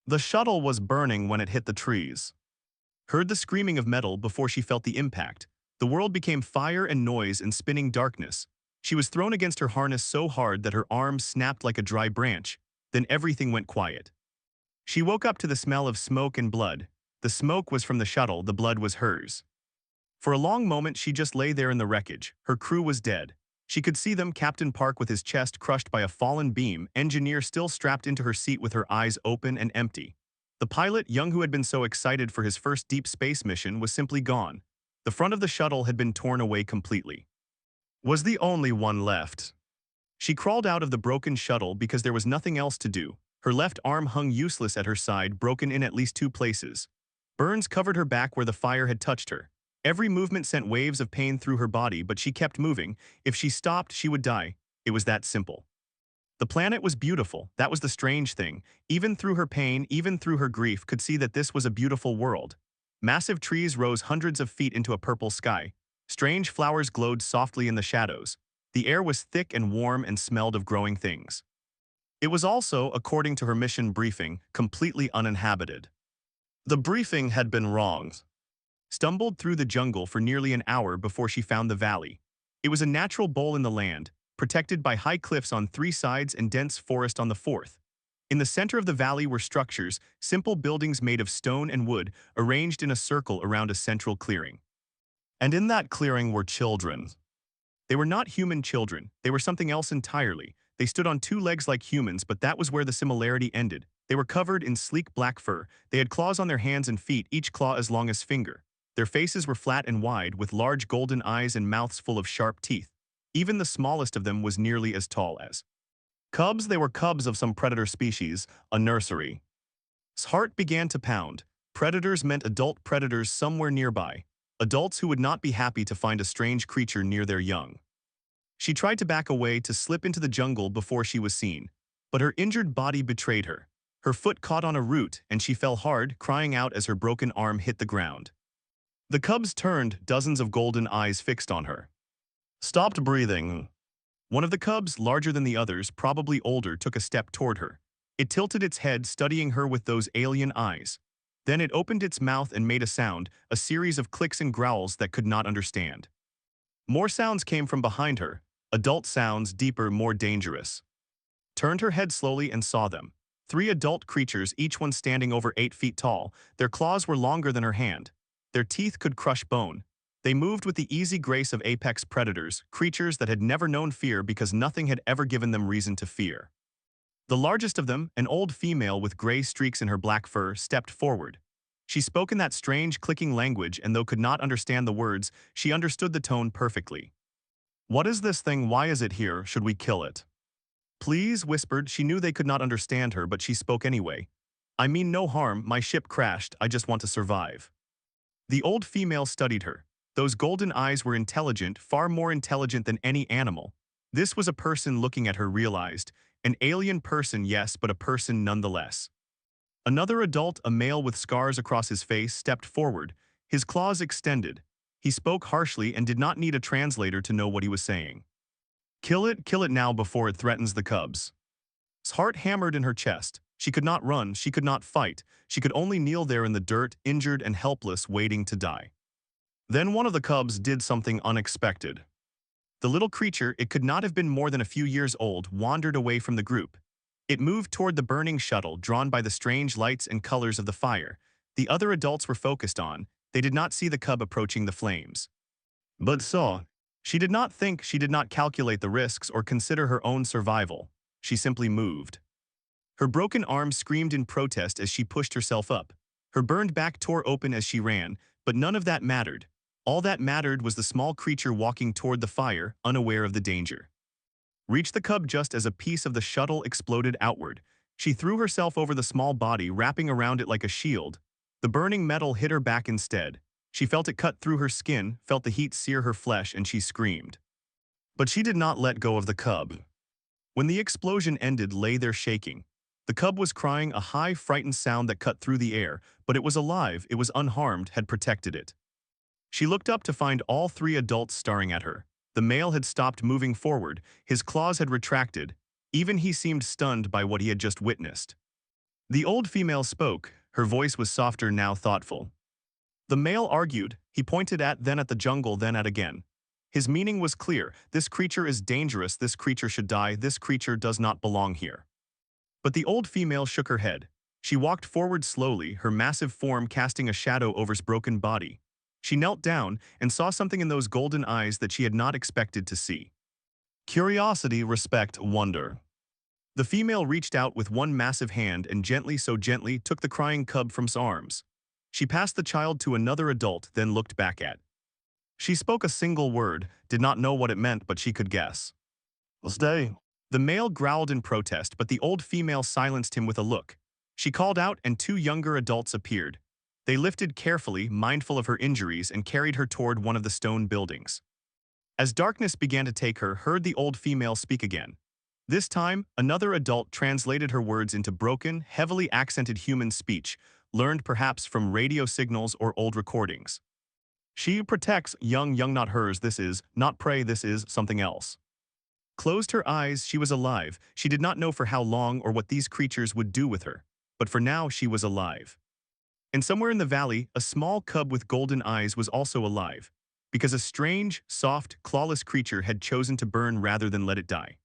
The shuttle was burning when it hit the trees. Heard the screaming of metal before she felt the impact. The world became fire and noise and spinning darkness. She was thrown against her harness so hard that her arms snapped like a dry branch. Then everything went quiet. She woke up to the smell of smoke and blood. The smoke was from the shuttle, the blood was hers. For a long moment she just lay there in the wreckage. Her crew was dead. She could see them, Captain Park with his chest crushed by a fallen beam, Engineer still strapped into her seat with her eyes open and empty. The pilot, Young, who had been so excited for his first deep space mission, was simply gone. The front of the shuttle had been torn away completely. Was the only one left. She crawled out of the broken shuttle because there was nothing else to do. Her left arm hung useless at her side, broken in at least 2 places. Burns covered her back where the fire had touched her. Every movement sent waves of pain through her body, but she kept moving. If she stopped, she would die. It was that simple. The planet was beautiful. That was the strange thing. Even through her pain, even through her grief, could see that this was a beautiful world. Massive trees rose hundreds of feet into a purple sky. Strange flowers glowed softly in the shadows. The air was thick and warm and smelled of growing things. It was also, according to her mission briefing, completely uninhabited. The briefing had been wrong. Stumbled through the jungle for nearly an hour before she found the valley. It was a natural bowl in the land, protected by high cliffs on 3 sides and dense forest on the 4th. In the center of the valley were structures, simple buildings made of stone and wood, arranged in a circle around a central clearing. And in that clearing were children. They were not human children, they were something else entirely. They stood on 2 legs like humans, but that was where the similarity ended. They were covered in sleek black fur. They had claws on their hands and feet, each claw as long as finger. Their faces were flat and wide, with large golden eyes and mouths full of sharp teeth. Even the smallest of them was nearly as tall as cubs. They were cubs of some predator species, a nursery. His heart began to pound. Predators meant adult predators somewhere nearby. Adults who would not be happy to find a strange creature near their young. She tried to back away, to slip into the jungle before she was seen. But her injured body betrayed her. Her foot caught on a root and she fell hard, crying out as her broken arm hit the ground. The cubs turned, dozens of golden eyes fixed on her. Stopped breathing. One of the cubs, larger than the others, probably older, took a step toward her. It tilted its head, studying her with those alien eyes. Then it opened its mouth and made a sound, a series of clicks and growls that could not understand. More sounds came from behind her, adult sounds, deeper, more dangerous. Turned her head slowly and saw them. 3 adult creatures, each one standing over 8 feet tall. Their claws were longer than her hand. Their teeth could crush bone. They moved with the easy grace of apex predators, creatures that had never known fear because nothing had ever given them reason to fear. The largest of them, an old female with gray streaks in her black fur, stepped forward. She spoke in that strange, clicking language, and though could not understand the words, she understood the tone perfectly. "What is this thing? Why is it here? Should we kill it?" "Please," whispered. She knew they could not understand her, but she spoke anyway. "I mean no harm, my ship crashed, I just want to survive." The old female studied her. Those golden eyes were intelligent, far more intelligent than any animal. This was a person looking at her, realized. An alien person, yes, but a person nonetheless. Another adult, a male with scars across his face, stepped forward, his claws extended. He spoke harshly and did not need a translator to know what he was saying. Kill it now before it threatens the cubs." His heart hammered in her chest. She could not run, she could not fight. She could only kneel there in the dirt, injured and helpless, waiting to die. Then one of the cubs did something unexpected. The little creature, it could not have been more than a few years old, wandered away from the group. It moved toward the burning shuttle, drawn by the strange lights and colors of the fire. The other adults were focused on. They did not see the cub approaching the flames. But saw. She did not think, she did not calculate the risks or consider her own survival. She simply moved. Her broken arm screamed in protest as she pushed herself up. Her burned back tore open as she ran, but none of that mattered. All that mattered was the small creature walking toward the fire, unaware of the danger. Reached the cub just as a piece of the shuttle exploded outward. She threw herself over the small body, wrapping around it like a shield. The burning metal hit her back instead. She felt it cut through her skin, felt the heat sear her flesh, and she screamed. But she did not let go of the cub. When the explosion ended, lay there shaking. The cub was crying, a high, frightened sound that cut through the air, but it was alive, it was unharmed, had protected it. She looked up to find all 3 adults staring at her. The male had stopped moving forward, his claws had retracted. Even he seemed stunned by what he had just witnessed. The old female spoke. Her voice was softer, now thoughtful. The male argued. He pointed then at the jungle, then at again. His meaning was clear. This creature is dangerous. This creature should die. This creature does not belong here. But the old female shook her head. She walked forward slowly, her massive form casting a shadow over his broken body. She knelt down and saw something in those golden eyes that she had not expected to see. Curiosity, respect, wonder. The female reached out with one massive hand and gently, so gently, took the crying cub from his arms. She passed the child to another adult, then looked back at. She spoke a single word, did not know what it meant, but she could guess. Stay. The male growled in protest, but the old female silenced him with a look. She called out, and two younger adults appeared. They lifted carefully, mindful of her injuries, and carried her toward one of the stone buildings. As darkness began to take her, heard the old female speak again. This time, another adult translated her words into broken, heavily accented human speech, learned perhaps from radio signals or old recordings. She protects, young not hers, this is, not prey, this is, something else. Closed her eyes, she was alive. She did not know for how long or what these creatures would do with her, but for now she was alive. And somewhere in the valley, a small cub with golden eyes was also alive, because a strange, soft, clawless creature had chosen to burn rather than let it die.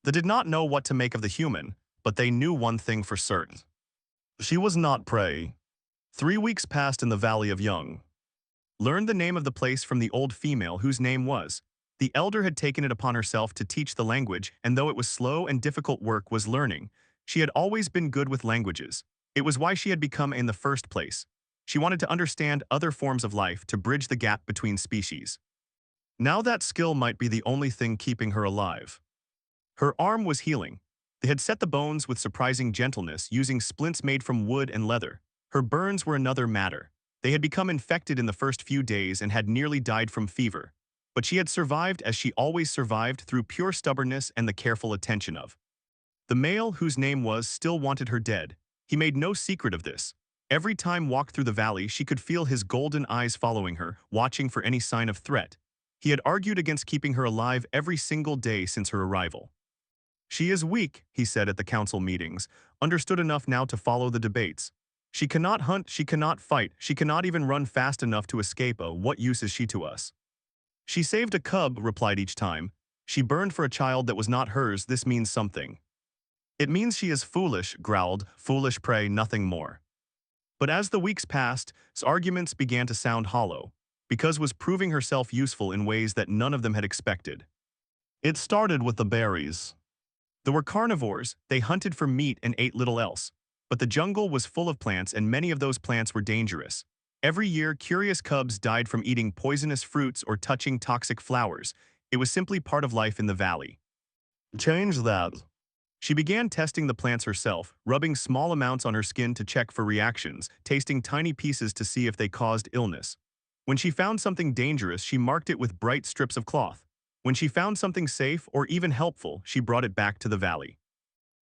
They did not know what to make of the human, but they knew one thing for certain. She was not prey. 3 weeks passed in the Valley of Young. Learned the name of the place from the old female whose name was. The elder had taken it upon herself to teach the language, and though it was slow and difficult work was learning, she had always been good with languages. It was why she had become in the first place. She wanted to understand other forms of life to bridge the gap between species. Now that skill might be the only thing keeping her alive. Her arm was healing. They had set the bones with surprising gentleness, using splints made from wood and leather. Her burns were another matter. They had become infected in the first few days and had nearly died from fever. But she had survived as she always survived, through pure stubbornness and the careful attention of. The male, whose name was, still wanted her dead. He made no secret of this. Every time walked through the valley, she could feel his golden eyes following her, watching for any sign of threat. He had argued against keeping her alive every single day since her arrival. She is weak, he said at the council meetings, understood enough now to follow the debates. She cannot hunt, she cannot fight, she cannot even run fast enough to escape. What use is she to us? She saved a cub, replied each time. She burned for a child that was not hers. This means something. It means she is foolish, growled, foolish prey, nothing more. But as the weeks passed, his arguments began to sound hollow, because was proving herself useful in ways that none of them had expected. It started with the berries. They were carnivores, they hunted for meat and ate little else. But the jungle was full of plants, and many of those plants were dangerous. Every year, curious cubs died from eating poisonous fruits or touching toxic flowers. It was simply part of life in the valley. Change that. She began testing the plants herself, rubbing small amounts on her skin to check for reactions, tasting tiny pieces to see if they caused illness. When she found something dangerous, she marked it with bright strips of cloth. When she found something safe or even helpful, she brought it back to the valley.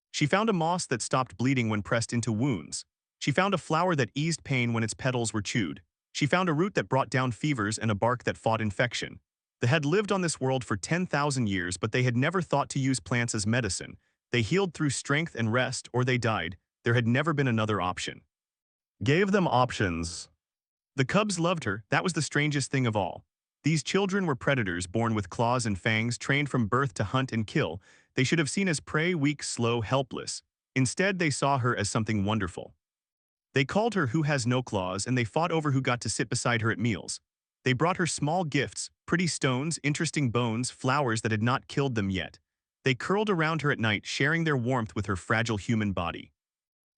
She found a moss that stopped bleeding when pressed into wounds. She found a flower that eased pain when its petals were chewed. She found a root that brought down fevers and a bark that fought infection. They had lived on this world for 10,000 years, but they had never thought to use plants as medicine. They healed through strength and rest, or they died. There had never been another option. Gave them options. The cubs loved her. That was the strangest thing of all. These children were predators born with claws and fangs, trained from birth to hunt and kill. They should have seen as prey, weak, slow, helpless. Instead, they saw her as something wonderful. They called her who has no claws, and they fought over who got to sit beside her at meals. They brought her small gifts, pretty stones, interesting bones, flowers that had not killed them yet. They curled around her at night, sharing their warmth with her fragile human body.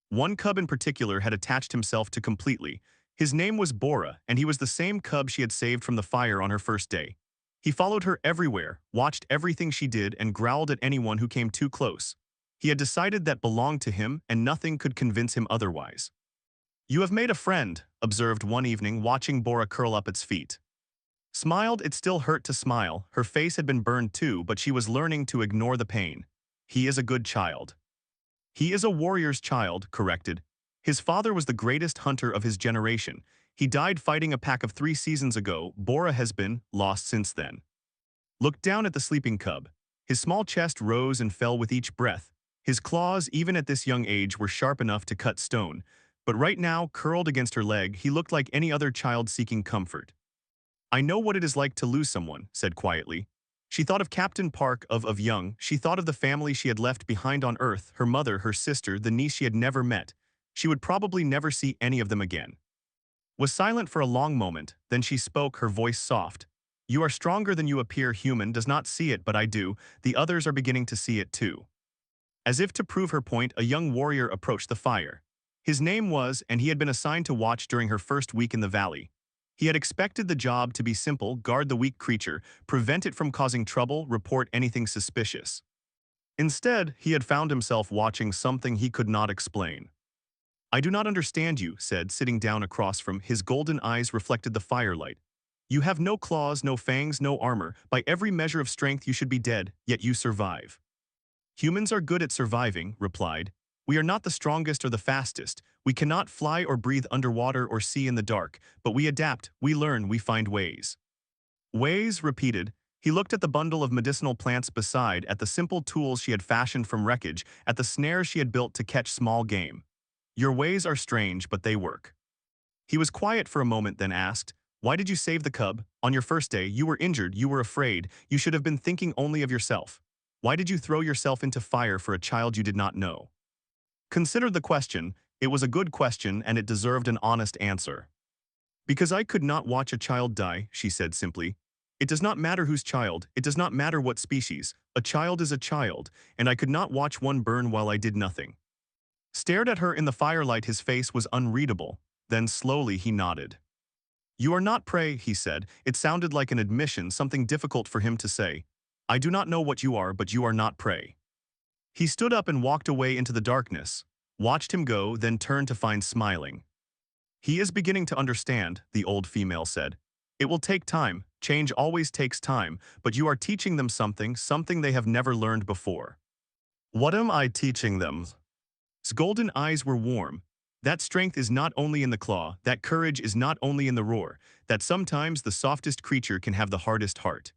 One cub in particular had attached himself to completely. His name was Bora, and he was the same cub she had saved from the fire on her first day. He followed her everywhere, watched everything she did, and growled at anyone who came too close. He had decided that belonged to him, and nothing could convince him otherwise. You have made a friend, observed one evening, watching Bora curl up its feet. Smiled, it still hurt to smile. Her face had been burned too, but she was learning to ignore the pain. He is a good child. He is a warrior's child, corrected. His father was the greatest hunter of his generation. He died fighting a pack of 3 seasons ago. Bora has been lost since then. Looked down at the sleeping cub. His small chest rose and fell with each breath. His claws, even at this young age, were sharp enough to cut stone, but right now, curled against her leg, he looked like any other child seeking comfort. "I know what it is like to lose someone," said quietly. She thought of Captain Park of Young. She thought of the family she had left behind on Earth, her mother, her sister, the niece she had never met. She would probably never see any of them again. Was silent for a long moment, then she spoke, her voice soft. "You are stronger than you appear. Human does not see it, but I do. The others are beginning to see it too." As if to prove her point, a young warrior approached the fire. His name was, and he had been assigned to watch during her first week in the valley. He had expected the job to be simple: guard the weak creature, prevent it from causing trouble, report anything suspicious. Instead, he had found himself watching something he could not explain. "I do not understand you," said, sitting down across from. His golden eyes reflected the firelight. "You have no claws, no fangs, no armor. By every measure of strength you should be dead, yet you survive." "Humans are good at surviving," replied. "We are not the strongest or the fastest. We cannot fly or breathe underwater or see in the dark, but we adapt, we learn, we find ways." "Ways," repeated. He looked at the bundle of medicinal plants beside, at the simple tools she had fashioned from wreckage, at the snares she had built to catch small game. "Your ways are strange, but they work." He was quiet for a moment, then asked, "Why did you save the cub? On your first day, you were injured, you were afraid, you should have been thinking only of yourself. Why did you throw yourself into fire for a child you did not know?" Considered the question, it was a good question and it deserved an honest answer. "Because I could not watch a child die," she said simply. "It does not matter whose child, it does not matter what species, a child is a child, and I could not watch one burn while I did nothing." Stared at her in the firelight, his face was unreadable. Then slowly he nodded. "You are not prey," he said. It sounded like an admission, something difficult for him to say. "I do not know what you are, but you are not prey." He stood up and walked away into the darkness, watched him go, then turned to find smiling. "He is beginning to understand," the old female said. "It will take time, change always takes time, but you are teaching them something, something they have never learned before." "What am I teaching them?" His golden eyes were warm. "That strength is not only in the claw, that courage is not only in the roar, that sometimes the softest creature can have the hardest heart."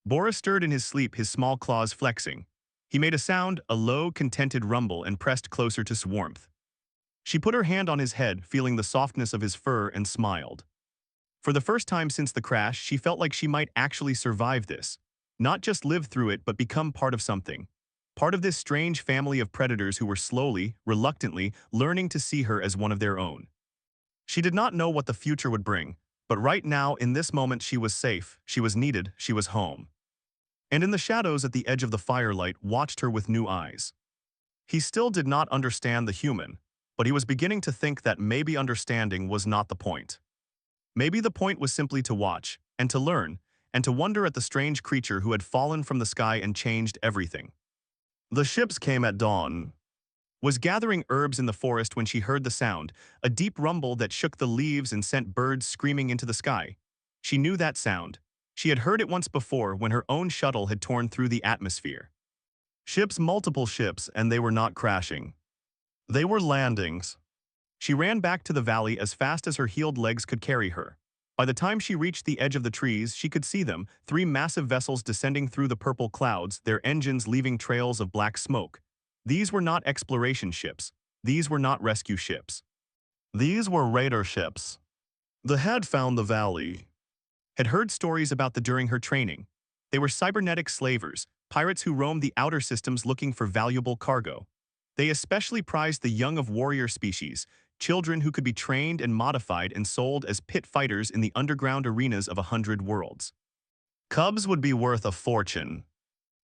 Boris stirred in his sleep, his small claws flexing. He made a sound, a low, contented rumble, and pressed closer to warmth. She put her hand on his head, feeling the softness of his fur, and smiled. For the first time since the crash, she felt like she might actually survive this. Not just live through it, but become part of something. Part of this strange family of predators who were slowly, reluctantly, learning to see her as one of their own. She did not know what the future would bring, but right now, in this moment, she was safe, she was needed, she was home. And in the shadows at the edge of the firelight, watched her with new eyes. He still did not understand the human, but he was beginning to think that maybe understanding was not the point. Maybe the point was simply to watch, and to learn, and to wonder at the strange creature who had fallen from the sky and changed everything. The ships came at dawn. Was gathering herbs in the forest when she heard the sound, a deep rumble that shook the leaves and sent birds screaming into the sky. She knew that sound. She had heard it once before when her own shuttle had torn through the atmosphere. Ships, multiple ships, and they were not crashing. They were landings. She ran back to the valley as fast as her healed legs could carry her. By the time she reached the edge of the trees, she could see them, 3 massive vessels descending through the purple clouds, their engines leaving trails of black smoke. These were not exploration ships. These were not rescue ships. These were raider ships. The had found the valley. Had heard stories about the during her training. They were cybernetic slavers, pirates who roamed the outer systems looking for valuable cargo. They especially prized the young of warrior species, children who could be trained and modified and sold as pit fighters in the underground arenas of 100 worlds. Cubs would be worth a fortune.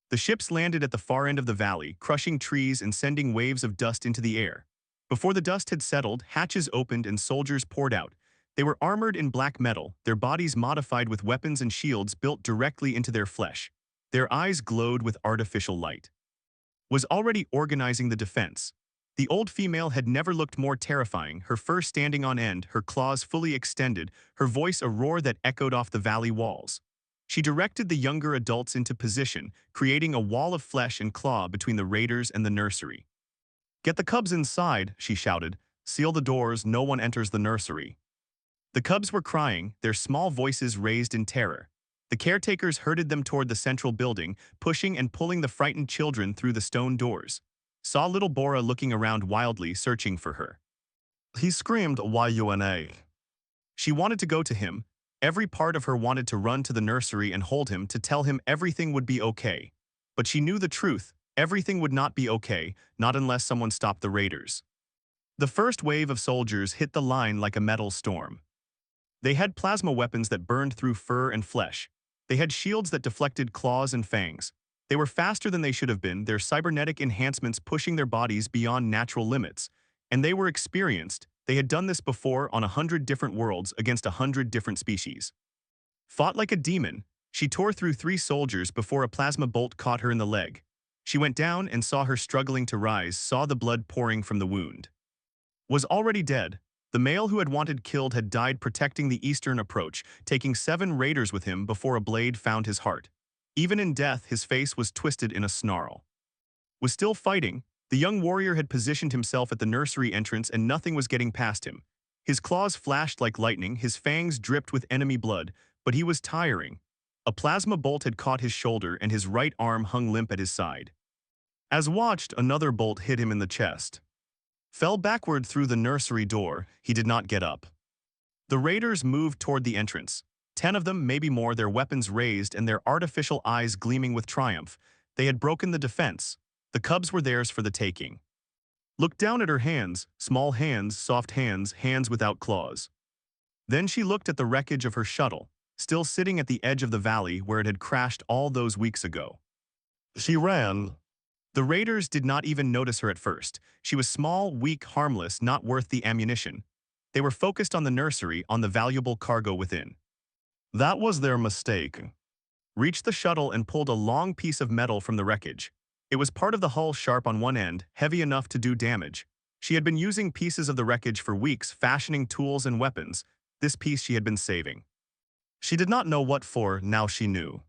The ships landed at the far end of the valley, crushing trees and sending waves of dust into the air. Before the dust had settled, hatches opened and soldiers poured out. They were armored in black metal, their bodies modified with weapons and shields built directly into their flesh. Their eyes glowed with artificial light. Was already organizing the defense. The old female had never looked more terrifying, her fur standing on end, her claws fully extended, her voice a roar that echoed off the valley walls. She directed the younger adults into position, creating a wall of flesh and claw between the raiders and the nursery. "Get the cubs inside," she shouted. "Seal the doors, no one enters the nursery." The cubs were crying, their small voices raised in terror. The caretakers herded them toward the central building, pushing and pulling the frightened children through the stone doors. saw little Bora looking around wildly, searching for her. He screamed, "YUNA." She wanted to go to him. Every part of her wanted to run to the nursery and hold him to tell him everything would be okay. But she knew the truth. Everything would not be okay, not unless someone stopped the raiders. The first wave of soldiers hit the line like a metal storm. They had plasma weapons that burned through fur and flesh. They had shields that deflected claws and fangs. They were faster than they should have been, their cybernetic enhancements pushing their bodies beyond natural limits. And they were experienced. They had done this before on 100 different worlds against 100 different species. Fought like a demon, she tore through 3 soldiers before a plasma bolt caught her in the leg. She went down and saw her struggling to rise, saw the blood pouring from the wound. Was already dead. The male who had wanted killed had died protecting the eastern approach, taking 7 raiders with him before a blade found his heart. Even in death, his face was twisted in a snarl. Was still fighting. The young warrior had positioned himself at the nursery entrance and nothing was getting past him. His claws flashed like lightning, his fangs dripped with enemy blood, but he was tiring. A plasma bolt had caught his shoulder and his right arm hung limp at his side. As watched, another bolt hit him in the chest. Fell backward through the nursery door, he did not get up. The raiders moved toward the entrance. 10 of them, maybe more, their weapons raised and their artificial eyes gleaming with triumph. They had broken the defense. The cubs were theirs for the taking. Looked down at her hands, small hands, soft hands, hands without claws. Then she looked at the wreckage of her shuttle, still sitting at the edge of the valley where it had crashed all those weeks ago. She ran. The raiders did not even notice her at first. She was small, weak, harmless, not worth the ammunition. They were focused on the nursery, on the valuable cargo within. That was their mistake. Reached the shuttle and pulled a long piece of metal from the wreckage. It was part of the hull, sharp on one end, heavy enough to do damage. She had been using pieces of the wreckage for weeks, fashioning tools and weapons. This piece she had been saving. She did not know what for, now she knew.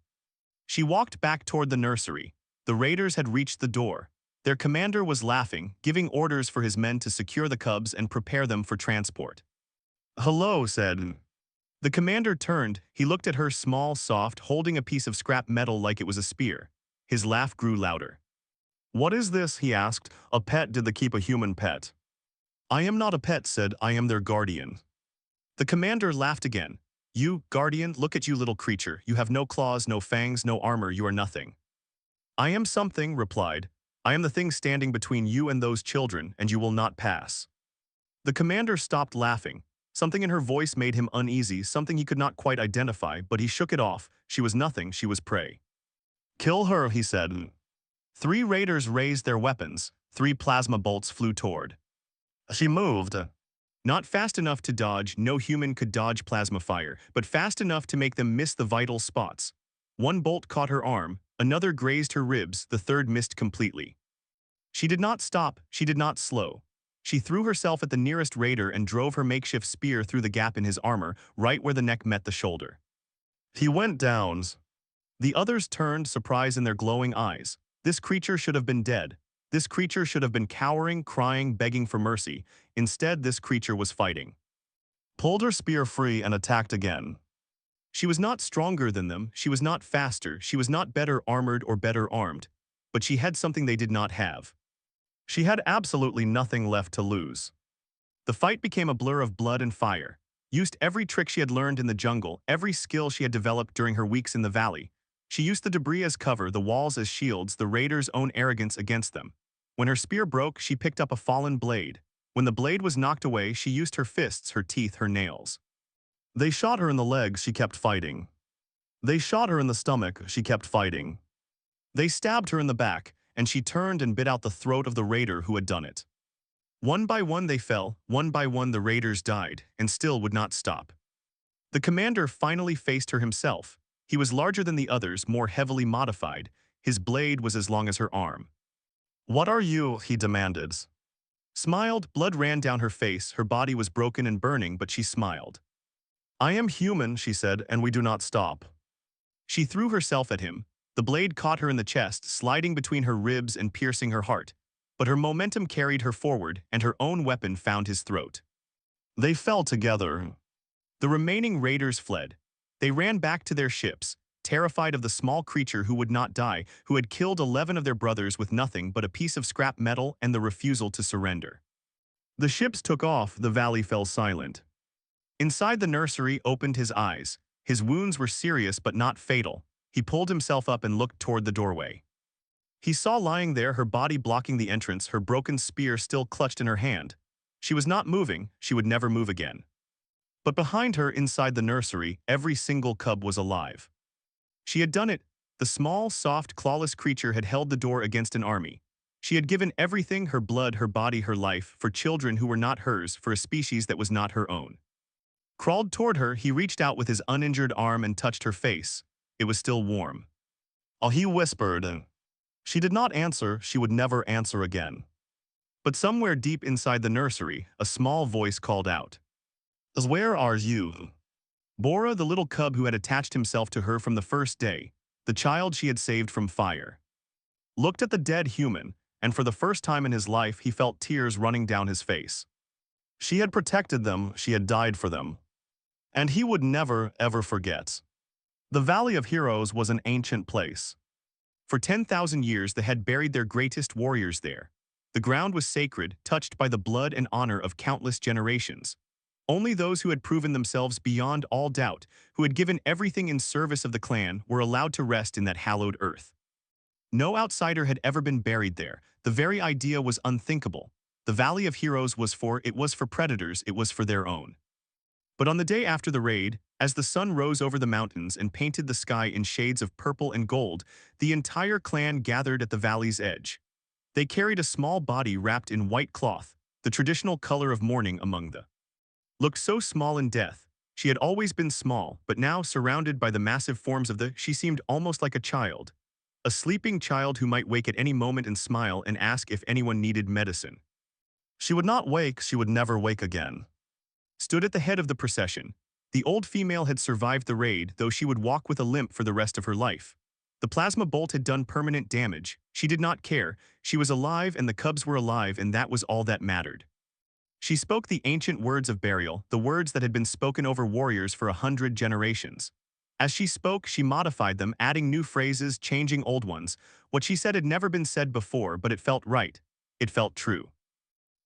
She walked back toward the nursery. The raiders had reached the door. Their commander was laughing, giving orders for his men to secure the cubs and prepare them for transport. "Hello," said. The commander turned. He looked at her, small, soft, holding a piece of scrap metal like it was a spear. His laugh grew louder. "What is this?" he asked. "A pet? Did they keep a human pet?" "I am not a pet," said. "I am their guardian." The commander laughed again. "You, guardian? Look at you, little creature. You have no claws, no fangs, no armor. You are nothing." "I am something," replied. "I am the thing standing between you and those children, and you will not pass." The commander stopped laughing. Something in her voice made him uneasy, something he could not quite identify, but he shook it off. She was nothing, she was prey. "Kill her," he said. 3 raiders raised their weapons. 3 plasma bolts flew toward. She moved. Not fast enough to dodge, no human could dodge plasma fire, but fast enough to make them miss the vital spots. 1 bolt caught her arm, another grazed her ribs, the third missed completely. She did not stop, she did not slow. She threw herself at the nearest raider and drove her makeshift spear through the gap in his armor, right where the neck met the shoulder. He went down. The others turned, surprise in their glowing eyes. This creature should have been dead. This creature should have been cowering, crying, begging for mercy. Instead, this creature was fighting. Pulled her spear free and attacked again. She was not stronger than them, she was not faster, she was not better armored or better armed. But she had something they did not have. She had absolutely nothing left to lose. The fight became a blur of blood and fire. Used every trick she had learned in the jungle, every skill she had developed during her weeks in the valley. She used the debris as cover, the walls as shields, the raiders' own arrogance against them. When her spear broke, she picked up a fallen blade. When the blade was knocked away, she used her fists, her teeth, her nails. They shot her in the legs, she kept fighting. They shot her in the stomach, she kept fighting. They stabbed her in the back, and she turned and bit out the throat of the raider who had done it. One by one they fell, one by one the raiders died, and still would not stop. The commander finally faced her himself. He was larger than the others, more heavily modified. His blade was as long as her arm. "What are you?" he demanded. Smiled, blood ran down her face, her body was broken and burning, but she smiled. "I am human," she said, "and we do not stop." She threw herself at him. The blade caught her in the chest, sliding between her ribs and piercing her heart. But her momentum carried her forward, and her own weapon found his throat. They fell together. The remaining raiders fled. They ran back to their ships. terrified of the small creature who would not die, who had killed 11 of their brothers with nothing but a piece of scrap metal and the refusal to surrender. The ships took off, the valley fell silent. Inside the nursery opened his eyes. His wounds were serious but not fatal. He pulled himself up and looked toward the doorway. He saw lying there, her body blocking the entrance, her broken spear still clutched in her hand. She was not moving, she would never move again. But behind her, inside the nursery, every single cub was alive. She had done it. The small, soft, clawless creature had held the door against an army. She had given everything, her blood, her body, her life, for children who were not hers, for a species that was not her own. Crawled toward her, he reached out with his uninjured arm and touched her face. It was still warm. Oh, he whispered. She did not answer, she would never answer again. But somewhere deep inside the nursery, a small voice called out. "Where are you?" Bora, the little cub who had attached himself to her from the first day, the child she had saved from fire, looked at the dead human, and for the first time in his life he felt tears running down his face. She had protected them, she had died for them. And he would never, ever forget. The Valley of Heroes was an ancient place. For 10,000 years they had buried their greatest warriors there. The ground was sacred, touched by the blood and honor of countless generations. Only those who had proven themselves beyond all doubt, who had given everything in service of the clan, were allowed to rest in that hallowed earth. No outsider had ever been buried there. The very idea was unthinkable. The Valley of Heroes was for predators, it was for their own. But on the day after the raid, as the sun rose over the mountains and painted the sky in shades of purple and gold, the entire clan gathered at the valley's edge. They carried a small body wrapped in white cloth, the traditional color of mourning among the. Looked so small in death. She had always been small, but now, surrounded by the massive forms of she seemed almost like a child. A sleeping child who might wake at any moment and smile and ask if anyone needed medicine. She would not wake, she would never wake again. Stood at the head of the procession. The old female had survived the raid, though she would walk with a limp for the rest of her life. The plasma bolt had done permanent damage. She did not care. She was alive and the cubs were alive, and that was all that mattered. She spoke the ancient words of burial, the words that had been spoken over warriors for 100 generations. As she spoke, she modified them, adding new phrases, changing old ones. What she said had never been said before, but it felt right. It felt true.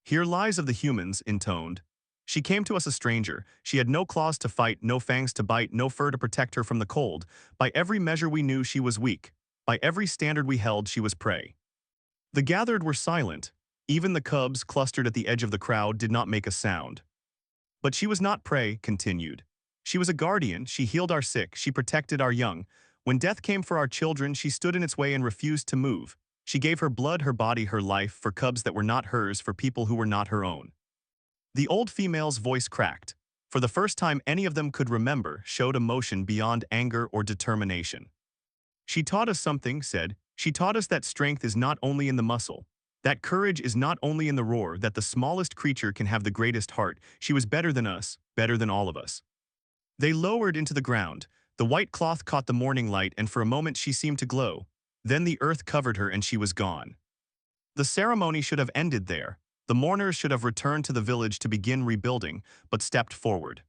"Here lies of the humans," intoned. "She came to us a stranger. She had no claws to fight, no fangs to bite, no fur to protect her from the cold. By every measure we knew she was weak. By every standard we held, she was prey." The gathered were silent. Even the cubs, clustered at the edge of the crowd, did not make a sound. "But she was not prey," continued. "She was a guardian, she healed our sick, she protected our young. When death came for our children, she stood in its way and refused to move. She gave her blood, her body, her life, for cubs that were not hers, for people who were not her own." The old female's voice cracked. For the first time any of them could remember, showed emotion beyond anger or determination. "She taught us something," said. "She taught us that strength is not only in the muscle. That courage is not only in the roar, that the smallest creature can have the greatest heart. She was better than us, better than all of us." They lowered into the ground. The white cloth caught the morning light, and for a moment she seemed to glow. Then the earth covered her and she was gone. The ceremony should have ended there. The mourners should have returned to the village to begin rebuilding, but stepped forward.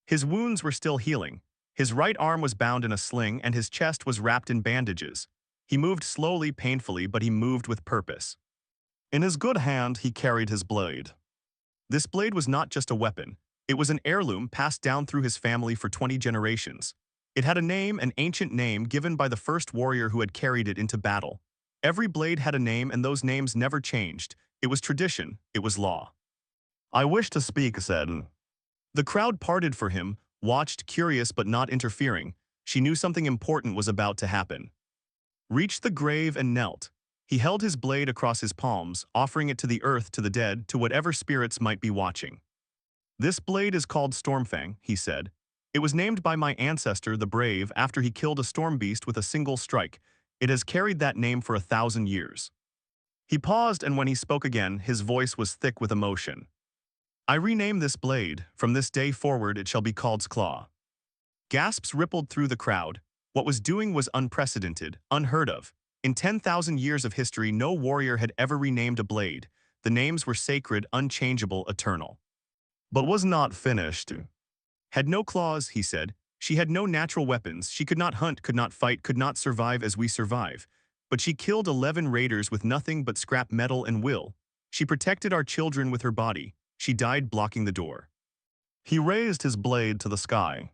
His wounds were still healing. His right arm was bound in a sling and his chest was wrapped in bandages. He moved slowly, painfully, but he moved with purpose. In his good hand, he carried his blade. This blade was not just a weapon. It was an heirloom passed down through his family for 20 generations. It had a name, an ancient name given by the first warrior who had carried it into battle. Every blade had a name, and those names never changed. It was tradition, it was law. "I wish to speak," said. The crowd parted for him, watched, curious but not interfering. She knew something important was about to happen. Reached the grave and knelt. He held his blade across his palms, offering it to the earth, to the dead, to whatever spirits might be watching. "This blade is called Stormfang," he said. "It was named by my ancestor, the Brave, after he killed a storm beast with a single strike. It has carried that name for 1,000 years." He paused, and when he spoke again, his voice was thick with emotion. "I rename this blade. From this day forward it shall be called Claw." Gasps rippled through the crowd. What was doing was unprecedented, unheard of. In 10,000 years of history, no warrior had ever renamed a blade. The names were sacred, unchangeable, eternal. "But was not finished." "Had no claws," he said. She had no natural weapons, she could not hunt, could not fight, could not survive as we survive. But she killed 11 raiders with nothing but scrap metal and will. She protected our children with her body. She died blocking the door. He raised his blade to the sky.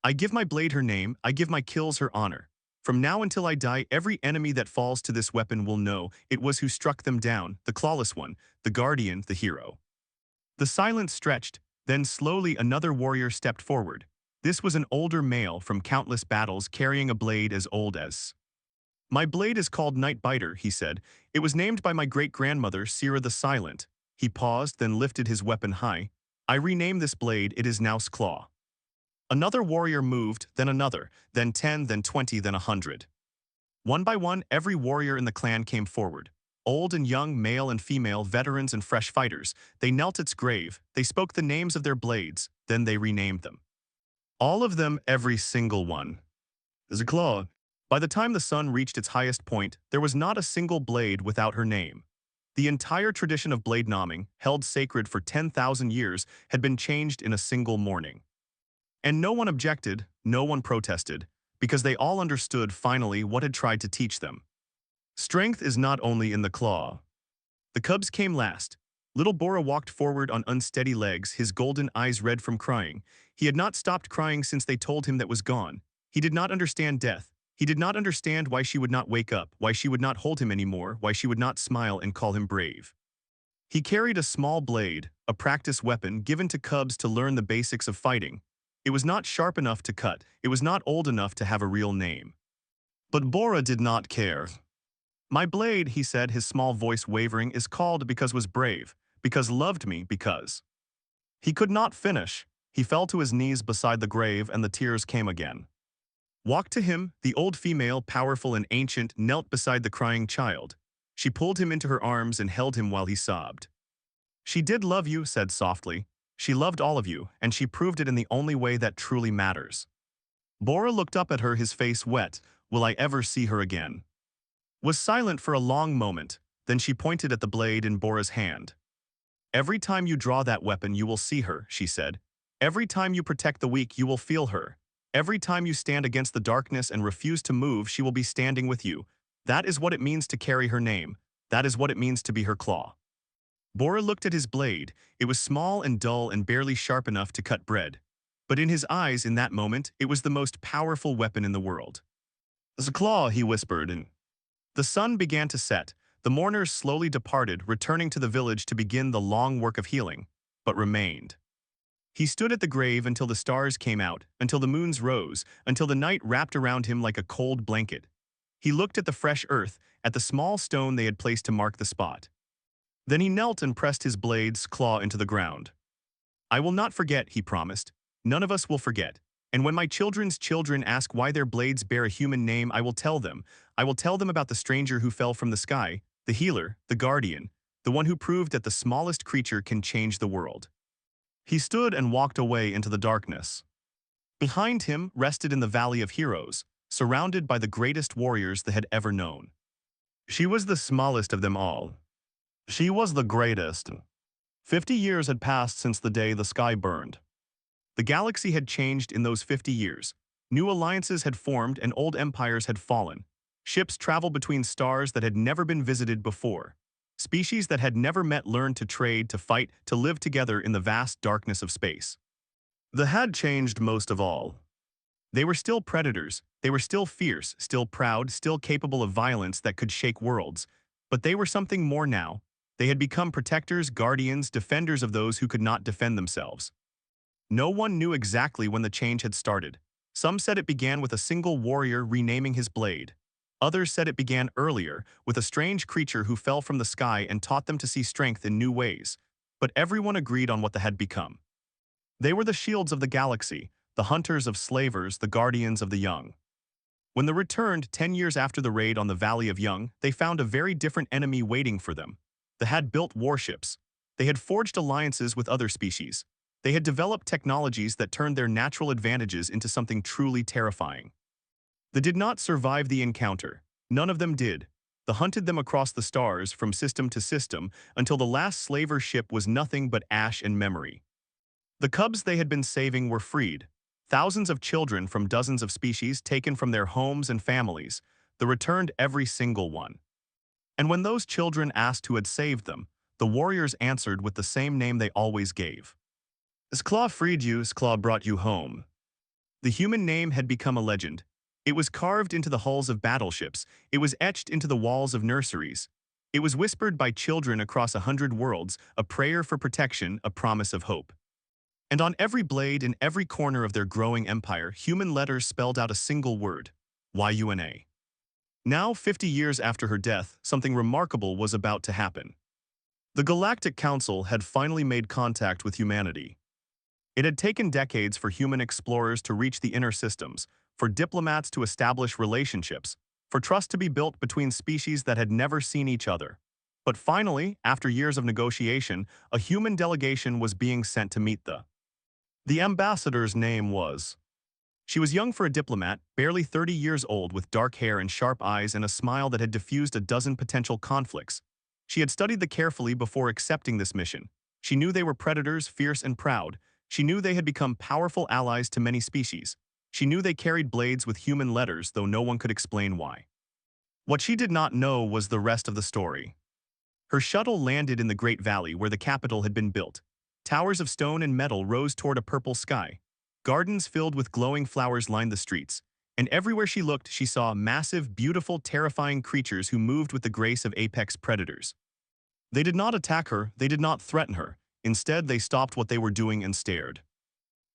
I give my blade her name, I give my kills her honor. From now until I die, every enemy that falls to this weapon will know it was who struck them down, the clawless one, the guardian, the hero. The silence stretched, then slowly another warrior stepped forward. This was an older male from countless battles carrying a blade as old as. My blade is called Night Biter, he said. It was named by my great-grandmother, Sira the Silent. He paused, then lifted his weapon high. I rename this blade, it is now Claw. Another warrior moved, then another, then 10, then 20, then 100. One by one, every warrior in the clan came forward. Old and young, male and female, veterans and fresh fighters. They knelt its grave, they spoke the names of their blades, then they renamed them. All of them, every single one. As a claw. By the time the sun reached its highest point, there was not a single blade without her name. The entire tradition of blade naming, held sacred for 10,000 years, had been changed in a single morning. And no one objected, no one protested, because they all understood finally what had tried to teach them. Strength is not only in the claw. The cubs came last. Little Bora walked forward on unsteady legs, his golden eyes red from crying. He had not stopped crying since they told him that was gone. He did not understand death. He did not understand why she would not wake up, why she would not hold him anymore, why she would not smile and call him brave. He carried a small blade, a practice weapon given to cubs to learn the basics of fighting. It was not sharp enough to cut, it was not old enough to have a real name. But Bora did not care. My blade, he said, his small voice wavering, is called because was brave, because loved me, because. He could not finish. He fell to his knees beside the grave and the tears came again. Walked to him, the old female, powerful and ancient, knelt beside the crying child. She pulled him into her arms and held him while he sobbed. She did love you, said softly. She loved all of you, and she proved it in the only way that truly matters. Bora looked up at her, his face wet. Will I ever see her again? Was silent for a long moment, then she pointed at the blade in Bora's hand. Every time you draw that weapon you will see her, she said. Every time you protect the weak you will feel her. Every time you stand against the darkness and refuse to move she will be standing with you. That is what it means to carry her name. That is what it means to be her claw. Bora looked at his blade. It was small and dull and barely sharp enough to cut bread. But in his eyes in that moment, it was the most powerful weapon in the world. As a claw, he whispered, and the sun began to set. The mourners slowly departed, returning to the village to begin the long work of healing, but remained. He stood at the grave until the stars came out, until the moons rose, until the night wrapped around him like a cold blanket. He looked at the fresh earth, at the small stone they had placed to mark the spot. Then he knelt and pressed his blade's claw into the ground. I will not forget, he promised. None of us will forget. And when my children's children ask why their blades bear a human name, I will tell them. I will tell them about the stranger who fell from the sky, the healer, the guardian, the one who proved that the smallest creature can change the world. He stood and walked away into the darkness. Behind him, rested in the Valley of Heroes, surrounded by the greatest warriors they had ever known. She was the smallest of them all. She was the greatest. 50 years had passed since the day the sky burned. The galaxy had changed in those 50 years. New alliances had formed and old empires had fallen. Ships traveled between stars that had never been visited before. Species that had never met learned to trade, to fight, to live together in the vast darkness of space. They had changed most of all. They were still predators, they were still fierce, still proud, still capable of violence that could shake worlds. But they were something more now. They had become protectors, guardians, defenders of those who could not defend themselves. No one knew exactly when the change had started. Some said it began with a single warrior renaming his blade. Others said it began earlier, with a strange creature who fell from the sky and taught them to see strength in new ways. But everyone agreed on what they had become. They were the shields of the galaxy, the hunters of slavers, the guardians of the young. When they returned 10 years after the raid on the Valley of Young, they found a very different enemy waiting for them. They had built warships. They had forged alliances with other species. They had developed technologies that turned their natural advantages into something truly terrifying. They did not survive the encounter. None of them did. They hunted them across the stars from system to system until the last slaver ship was nothing but ash and memory. The cubs they had been saving were freed. Thousands of children from dozens of species taken from their homes and families, they returned every single one. And when those children asked who had saved them, the warriors answered with the same name they always gave. Skla freed you, Skla brought you home. The human name had become a legend. It was carved into the hulls of battleships. It was etched into the walls of nurseries. It was whispered by children across 100 worlds, a prayer for protection, a promise of hope. And on every blade, in every corner of their growing empire, human letters spelled out a single word: YUNA. Now, 50 years after her death, something remarkable was about to happen. The Galactic Council had finally made contact with humanity. It had taken decades for human explorers to reach the inner systems, for diplomats to establish relationships, for trust to be built between species that had never seen each other. But finally, after years of negotiation, a human delegation was being sent to meet The ambassador's name was. She was young for a diplomat, barely 30 years old, with dark hair and sharp eyes and a smile that had diffused a dozen potential conflicts. She had studied them carefully before accepting this mission. She knew they were predators, fierce and proud. She knew they had become powerful allies to many species. She knew they carried blades with human letters, though no one could explain why. What she did not know was the rest of the story. Her shuttle landed in the Great Valley where the capital had been built. Towers of stone and metal rose toward a purple sky. Gardens filled with glowing flowers lined the streets. And everywhere she looked, she saw massive, beautiful, terrifying creatures who moved with the grace of apex predators. They did not attack her, they did not threaten her. Instead, they stopped what they were doing and stared.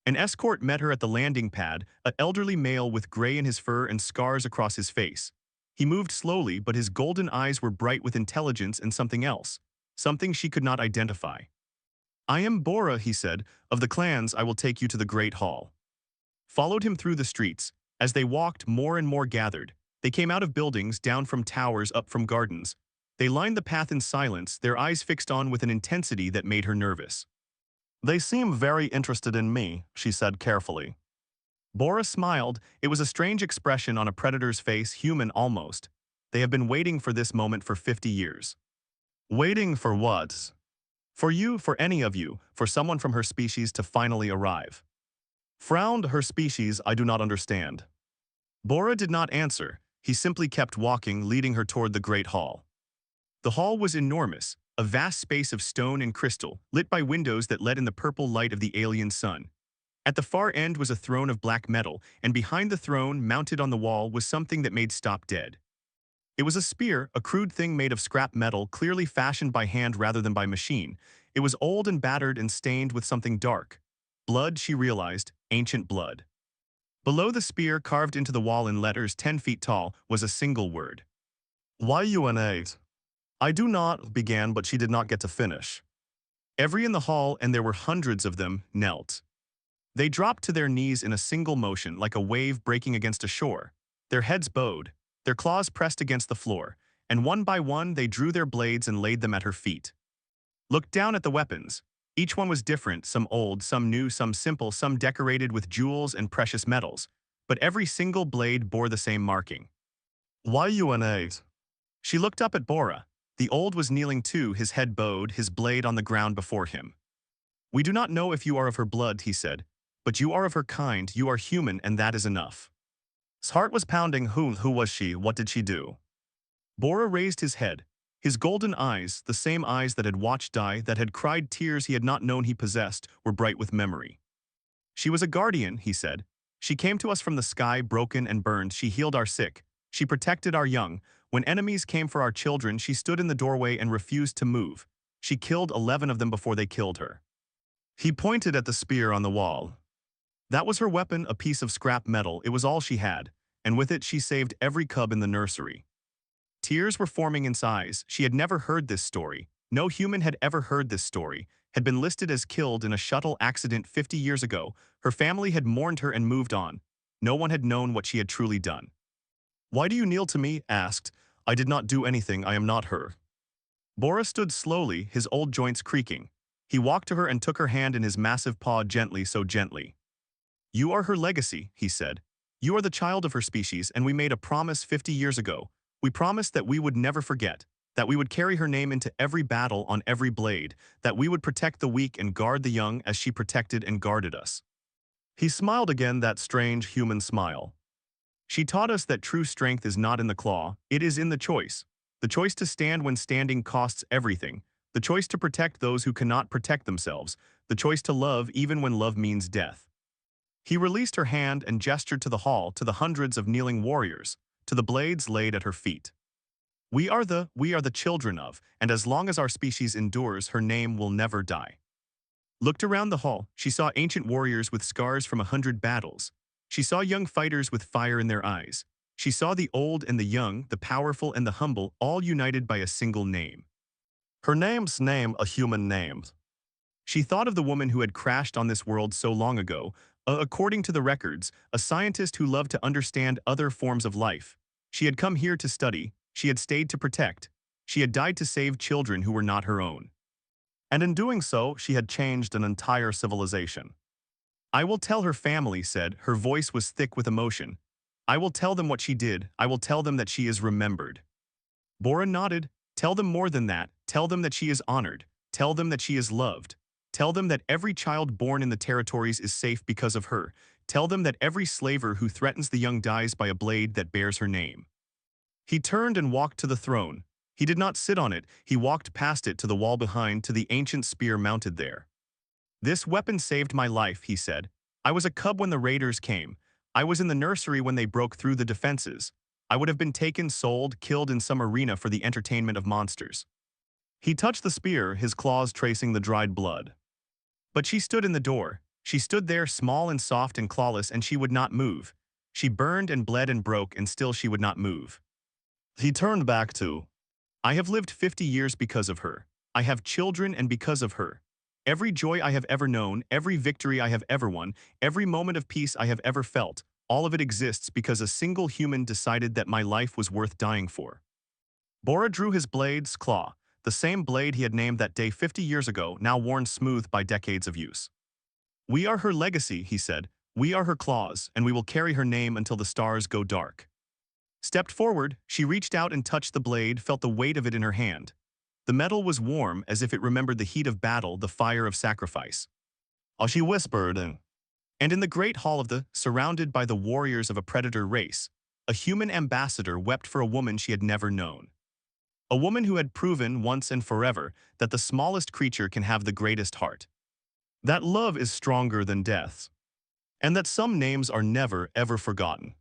An escort met her at the landing pad, an elderly male with gray in his fur and scars across his face. He moved slowly, but his golden eyes were bright with intelligence and something else, something she could not identify. "I am Bora," he said. "Of the clans, I will take you to the Great Hall." Followed him through the streets. As they walked, more and more gathered. They came out of buildings, down from towers, up from gardens. They lined the path in silence, their eyes fixed on with an intensity that made her nervous. "They seem very interested in me," she said carefully. Bora smiled. It was a strange expression on a predator's face, human almost. They have been waiting for this moment for 50 years. Waiting for what? For you, for any of you, for someone from her species to finally arrive. Frowned. Her species, I do not understand. Bora did not answer. He simply kept walking, leading her toward the Great Hall. The hall was enormous, a vast space of stone and crystal, lit by windows that let in the purple light of the alien sun. At the far end was a throne of black metal, and behind the throne, mounted on the wall, was something that made stop dead. It was a spear, a crude thing made of scrap metal, clearly fashioned by hand rather than by machine. It was old and battered and stained with something dark. Blood, she realized, ancient blood. Below the spear, carved into the wall in letters 10 feet tall, was a single word. YUNA. I do not, began, but she did not get to finish. Every in the hall, and there were hundreds of them, knelt. They dropped to their knees in a single motion, like a wave breaking against a shore. Their heads bowed, their claws pressed against the floor, and one by one they drew their blades and laid them at her feet. Looked down at the weapons. Each one was different, some old, some new, some simple, some decorated with jewels and precious metals. But every single blade bore the same marking. YUNA. She looked up at Bora. The old was kneeling too, his head bowed, his blade on the ground before him. We do not know if you are of her blood, he said. But you are of her kind, you are human, and that is enough. His heart was pounding. Who was she? What did she do? Bora raised his head. His golden eyes, the same eyes that had watched die, that had cried tears he had not known he possessed, were bright with memory. She was a guardian, he said. She came to us from the sky, broken and burned. She healed our sick. She protected our young. When enemies came for our children, she stood in the doorway and refused to move. She killed 11 of them before they killed her. He pointed at the spear on the wall. That was her weapon, a piece of scrap metal. It was all she had, and with it she saved every cub in the nursery. Tears were forming in his eyes. She had never heard this story. No human had ever heard this story. Had been listed as killed in a shuttle accident 50 years ago. Her family had mourned her and moved on. No one had known what she had truly done. Why do you kneel to me? Asked. I did not do anything. I am not her. Bora stood slowly, his old joints creaking. He walked to her and took her hand in his massive paw gently, so gently. You are her legacy, he said. You are the child of her species, and we made a promise 50 years ago. We promised that we would never forget, that we would carry her name into every battle on every blade, that we would protect the weak and guard the young as she protected and guarded us. He smiled again, that strange human smile. She taught us that true strength is not in the claw, it is in the choice. The choice to stand when standing costs everything. The choice to protect those who cannot protect themselves. The choice to love even when love means death. He released her hand and gestured to the hall, to the hundreds of kneeling warriors, to the blades laid at her feet. We are the children of, and as long as our species endures, her name will never die. Looked around the hall, she saw ancient warriors with scars from 100 battles. She saw young fighters with fire in their eyes. She saw the old and the young, the powerful and the humble, all united by a single name. Her name's name, a human name. She thought of the woman who had crashed on this world so long ago, according to the records, a scientist who loved to understand other forms of life. She had come here to study, she had stayed to protect, she had died to save children who were not her own. And in doing so, she had changed an entire civilization. I will tell, her family said, her voice was thick with emotion. I will tell them what she did, I will tell them that she is remembered. Bora nodded. Tell them more than that, tell them that she is honored, tell them that she is loved. Tell them that every child born in the territories is safe because of her. Tell them that every slaver who threatens the young dies by a blade that bears her name. He turned and walked to the throne. He did not sit on it, he walked past it to the wall behind, to the ancient spear mounted there. This weapon saved my life, he said. I was a cub when the raiders came. I was in the nursery when they broke through the defenses. I would have been taken, sold, killed in some arena for the entertainment of monsters. He touched the spear, his claws tracing the dried blood. But she stood in the door. She stood there, small and soft and clawless, and she would not move. She burned and bled and broke, and still she would not move. He turned back to, I have lived 50 years because of her. I have children and because of her. Every joy I have ever known, every victory I have ever won, every moment of peace I have ever felt, all of it exists because a single human decided that my life was worth dying for. Bora drew his blade's claw, the same blade he had named that day 50 years ago, now worn smooth by decades of use. We are her legacy, he said. We are her claws, and we will carry her name until the stars go dark. Stepped forward, she reached out and touched the blade, felt the weight of it in her hand. The metal was warm, as if it remembered the heat of battle, the fire of sacrifice. Oh, she whispered, and in the great hall of the, surrounded by the warriors of a predator race, a human ambassador wept for a woman she had never known. A woman who had proven once and forever that the smallest creature can have the greatest heart. That love is stronger than death. And that some names are never, ever forgotten.